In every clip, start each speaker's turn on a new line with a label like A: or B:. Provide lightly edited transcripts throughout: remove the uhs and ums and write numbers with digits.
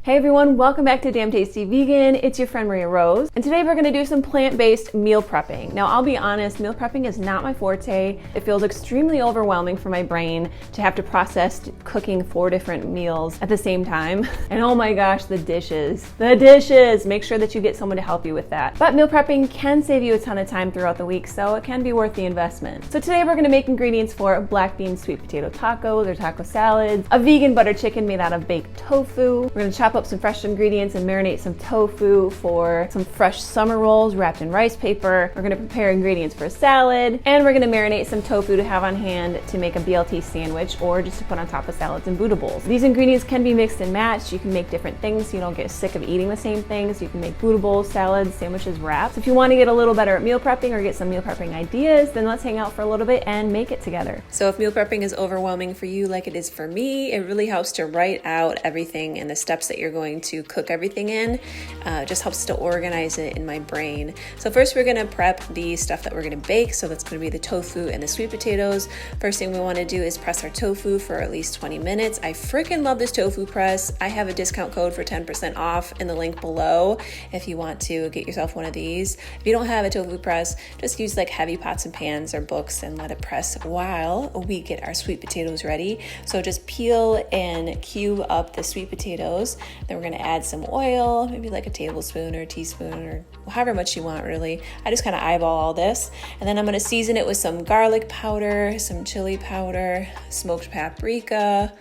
A: Hey everyone, welcome back to Damn Tasty Vegan. It's your friend Maria Rose, and today we're gonna do some plant-based meal prepping. Now, I'll be honest, meal prepping is not my forte. It feels extremely overwhelming for my brain to have to process cooking 4 different meals at the same time. And oh my gosh, the dishes. Make sure that you get someone to help you with that. But meal prepping can save you a ton of time throughout the week, so it can be worth the investment. So today we're gonna make ingredients for black bean sweet potato tacos or taco salads, a vegan butter chicken made out of baked tofu. We're gonna chop up some fresh ingredients and marinate some tofu for some fresh summer rolls wrapped in rice paper. We're gonna prepare ingredients for a salad, and we're gonna marinate some tofu to have on hand to make a BLT sandwich or just to put on top of salads and Buddha bowls. These ingredients can be mixed and matched. You can make different things so you don't get sick of eating the same things. You can make Buddha bowls, salads, sandwiches, wraps. If you want to get a little better at meal prepping or get some meal prepping ideas, then let's hang out for a little bit and make it together. So if meal prepping is overwhelming for you like it is for me, it really helps to write out everything and the steps that you're going to cook everything in. Just helps to organize it in my brain. So first we're gonna prep the stuff that we're gonna bake. So that's gonna be the tofu and the sweet potatoes. First thing we wanna do is press our tofu for at least 20 minutes. I freaking love this tofu press. I have a discount code for 10% off in the link below if you want to get yourself one of these. If you don't have a tofu press, just use like heavy pots and pans or books and let it press while we get our sweet potatoes ready. So just peel and cube up the sweet potatoes. Then we're gonna add some oil, maybe like a tablespoon or a teaspoon or however much you want really. I just kind of eyeball all this. And then I'm gonna season it with some garlic powder, some chili powder, smoked paprika,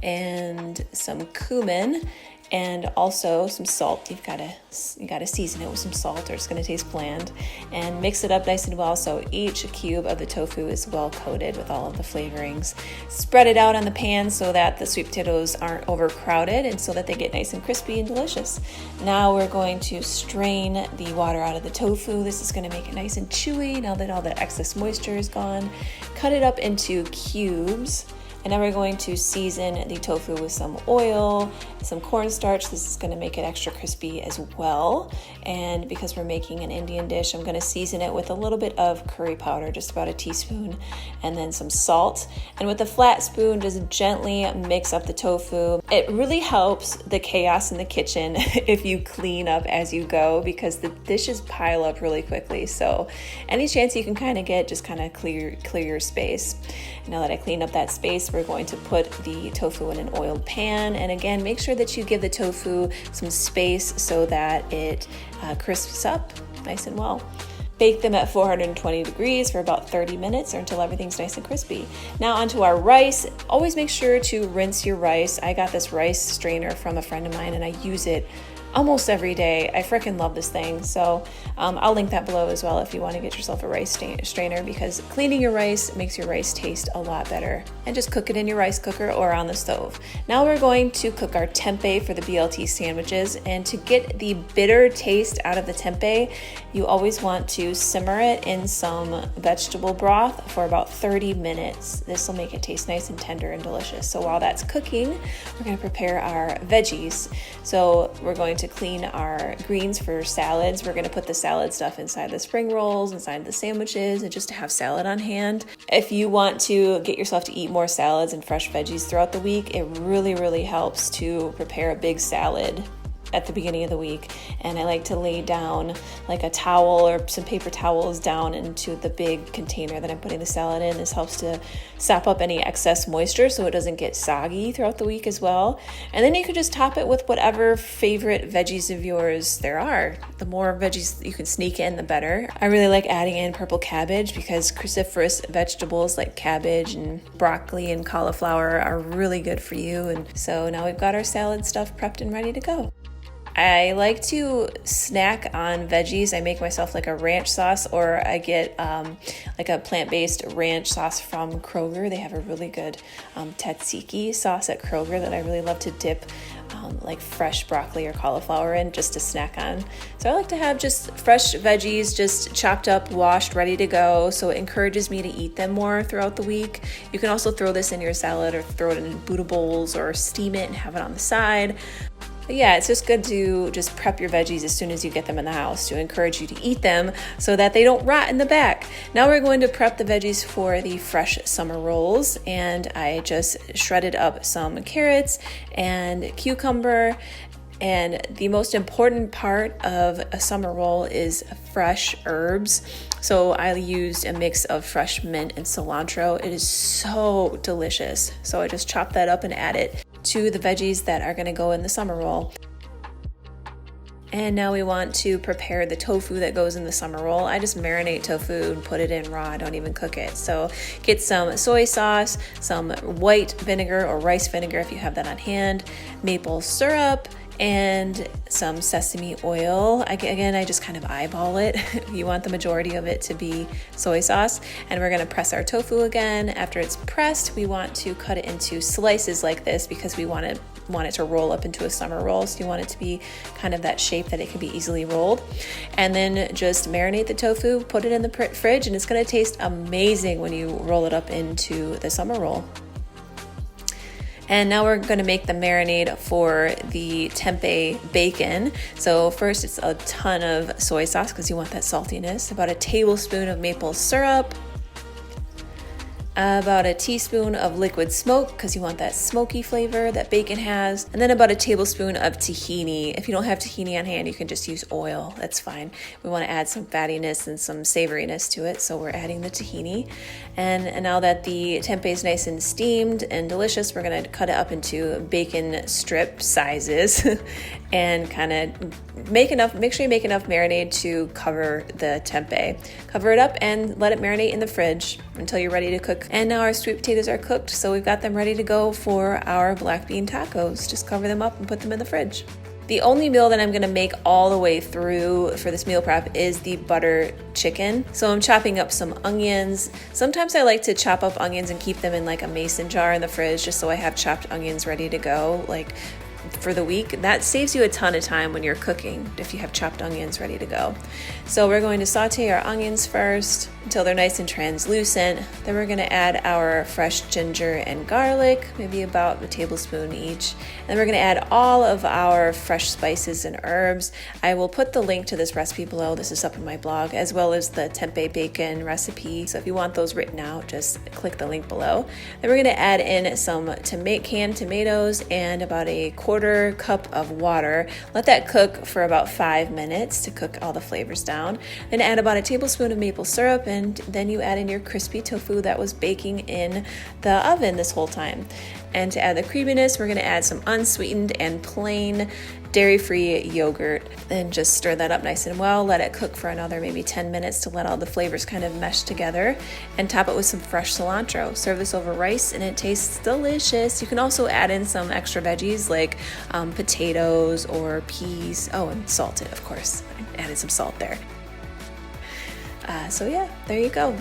A: and some cumin, and also some salt. You gotta season it with some salt or it's gonna taste bland, and mix it up nice and well so each cube of the tofu is well coated with all of the flavorings. Spread it out on the pan so that the sweet potatoes aren't overcrowded and so that they get nice and crispy and delicious. Now we're going to strain the water out of the tofu. This is gonna make it nice and chewy now that all the excess moisture is gone. Cut it up into cubes. And now we're going to season the tofu with some oil, some cornstarch. This is going to make it extra crispy as well. And because we're making an Indian dish, I'm going to season it with a little bit of curry powder, just about a teaspoon, and then some salt. And with a flat spoon, just gently mix up the tofu. It really helps the chaos in the kitchen if you clean up as you go, because the dishes pile up really quickly. So any chance you can kind of get, just kind of clear your space. Now that I cleaned up that space, we're going to put the tofu in an oiled pan, and again, make sure that you give the tofu some space so that it crisps up nice and well. Bake them at 420 degrees for about 30 minutes or until everything's nice and crispy. Now onto our rice. Always make sure to rinse your rice. I got this rice strainer from a friend of mine and I use it almost every day. I freaking love this thing. So I'll link that below as well if you want to get yourself a rice strainer, because cleaning your rice makes your rice taste a lot better. And just cook it in your rice cooker or on the stove. Now we're going to cook our tempeh for the BLT sandwiches, and to get the bitter taste out of the tempeh, you always want to simmer it in some vegetable broth for about 30 minutes. This will make it taste nice and tender and delicious. So while that's cooking, we're going to prepare our veggies. So we're going to clean our greens for salads. We're going to put the salad stuff inside the spring rolls, inside the sandwiches, and just to have salad on hand. If you want to get yourself to eat more salads and fresh veggies throughout the week, it really helps to prepare a big salad at the beginning of the week. And I like to lay down like a towel or some paper towels down into the big container that I'm putting the salad in. This helps to sop up any excess moisture so it doesn't get soggy throughout the week as well. And then you can just top it with whatever favorite veggies of yours there are. The more veggies you can sneak in, the better. I really like adding in purple cabbage because cruciferous vegetables like cabbage and broccoli and cauliflower are really good for you. And so now we've got our salad stuff prepped and ready to go. I like to snack on veggies. I make myself like a ranch sauce, or I get like a plant-based ranch sauce from Kroger. They have a really good tzatziki sauce at Kroger that I really love to dip like fresh broccoli or cauliflower in just to snack on. So I like to have just fresh veggies, just chopped up, washed, ready to go. So it encourages me to eat them more throughout the week. You can also throw this in your salad or throw it in Buddha bowls or steam it and have it on the side. But yeah, it's just good to just prep your veggies as soon as you get them in the house to encourage you to eat them so that they don't rot in the back. Now we're going to prep the veggies for the fresh summer rolls, and I just shredded up some carrots and cucumber And the most important part of a summer roll is fresh herbs. So I used a mix of fresh mint and cilantro. It is so delicious. So I just chopped that up and add it to the veggies that are gonna go in the summer roll. And now we want to prepare the tofu that goes in the summer roll. I just marinate tofu and put it in raw. I don't even cook it. So get some soy sauce, some white vinegar or rice vinegar if you have that on hand, maple syrup, and some sesame oil. Again, I just kind of eyeball it. You want the majority of it to be soy sauce. And we're gonna press our tofu again. After it's pressed, we want to cut it into slices like this because we want it to roll up into a summer roll. So you want it to be kind of that shape that it can be easily rolled. And then just marinate the tofu, put it in the fridge, and it's gonna taste amazing when you roll it up into the summer roll. And now we're gonna make the marinade for the tempeh bacon. So first it's a ton of soy sauce because you want that saltiness, about a tablespoon of maple syrup, about a teaspoon of liquid smoke because you want that smoky flavor that bacon has, and then about a tablespoon of tahini. If you don't have tahini on hand, you can just use oil, that's fine. We want to add some fattiness and some savoriness to it, so we're adding the tahini. And now that the tempeh is nice and steamed and delicious, we're going to cut it up into bacon strip sizes and kind of make sure you make enough marinade to cover the tempeh. Cover it up and let it marinate in the fridge until you're ready to cook. And now our sweet potatoes are cooked, so we've got them ready to go for our black bean tacos. Just cover them up and put them in the fridge. The only meal that I'm gonna make all the way through for this meal prep is the butter chicken. So I'm chopping up some onions. Sometimes I like to chop up onions and keep them in like a mason jar in the fridge just so I have chopped onions ready to go, like for the week. That saves you a ton of time when you're cooking if you have chopped onions ready to go. So we're going to saute our onions first until they're nice and translucent. Then we're going to add our fresh ginger and garlic, maybe about a tablespoon each. And then we're going to add all of our fresh spices and herbs. I will put the link to this recipe below. This is up in my blog, as well as the tempeh bacon recipe. So if you want those written out, just click the link below. Then we're going to add in some canned tomatoes and about a quarter cup of water. Let that cook for about 5 minutes to cook all the flavors down. Then add about a tablespoon of maple syrup, and then you add in your crispy tofu that was baking in the oven this whole time. And to add the creaminess, we're going to add some unsweetened and plain dairy-free yogurt, and just stir that up nice and well. Let it cook for another maybe 10 minutes to let all the flavors kind of mesh together, and top it with some fresh cilantro. Serve this over rice and it tastes delicious. You can also add in some extra veggies like potatoes or peas. Oh, and salt it, of course. I added some salt there. So yeah, there you go.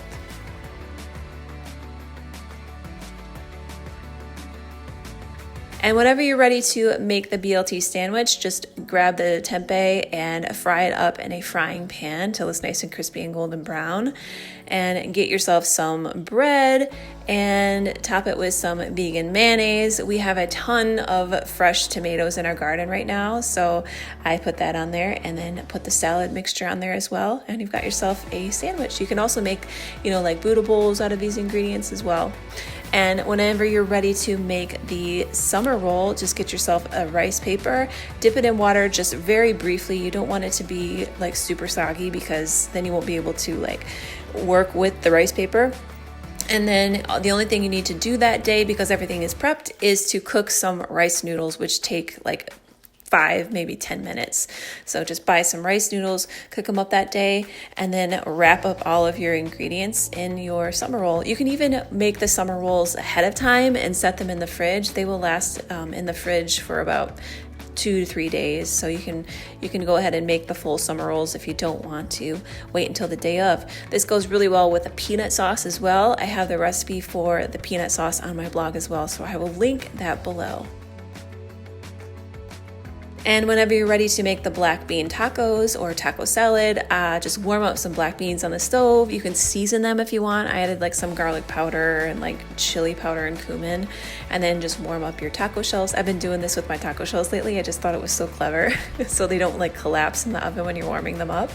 A: And whenever you're ready to make the BLT sandwich, just grab the tempeh and fry it up in a frying pan till it's nice and crispy and golden brown. And get yourself some bread and top it with some vegan mayonnaise. We have a ton of fresh tomatoes in our garden right now, so I put that on there, and then put the salad mixture on there as well, and you've got yourself a sandwich. You can also make, like Buddha bowls out of these ingredients as well. And whenever you're ready to make the summer roll, just get yourself a rice paper, dip it in water just very briefly. You don't want it to be like super soggy because then you won't be able to work with the rice paper. And then the only thing you need to do that day, because everything is prepped, is to cook some rice noodles, which take 5, maybe 10 minutes. So just buy some rice noodles, cook them up that day, and then wrap up all of your ingredients in your summer roll. You can even make the summer rolls ahead of time and set them in the fridge. They will last in the fridge for about 2 to 3 days. So you can go ahead and make the full summer rolls if you don't want to wait until the day of. This goes really well with a peanut sauce as well. I have the recipe for the peanut sauce on my blog as well, so I will link that below. And whenever you're ready to make the black bean tacos or taco salad, just warm up some black beans on the stove. You can season them if you want. I added some garlic powder and chili powder and cumin, and then just warm up your taco shells. I've been doing this with my taco shells lately. I just thought it was so clever so they don't collapse in the oven when you're warming them up.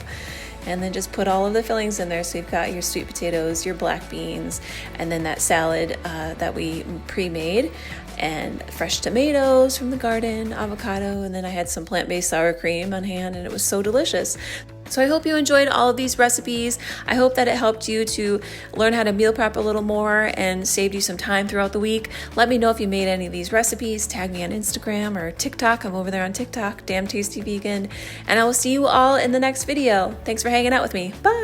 A: and then just put all of the fillings in there. So you've got your sweet potatoes, your black beans, and then that salad that we pre-made, and fresh tomatoes from the garden, avocado, and then I had some plant-based sour cream on hand, and it was so delicious. So I hope you enjoyed all of these recipes. I hope that it helped you to learn how to meal prep a little more and saved you some time throughout the week. Let me know if you made any of these recipes. Tag me on Instagram or TikTok. I'm over there on TikTok, Damn Tasty Vegan. And I will see you all in the next video. Thanks for hanging out with me. Bye.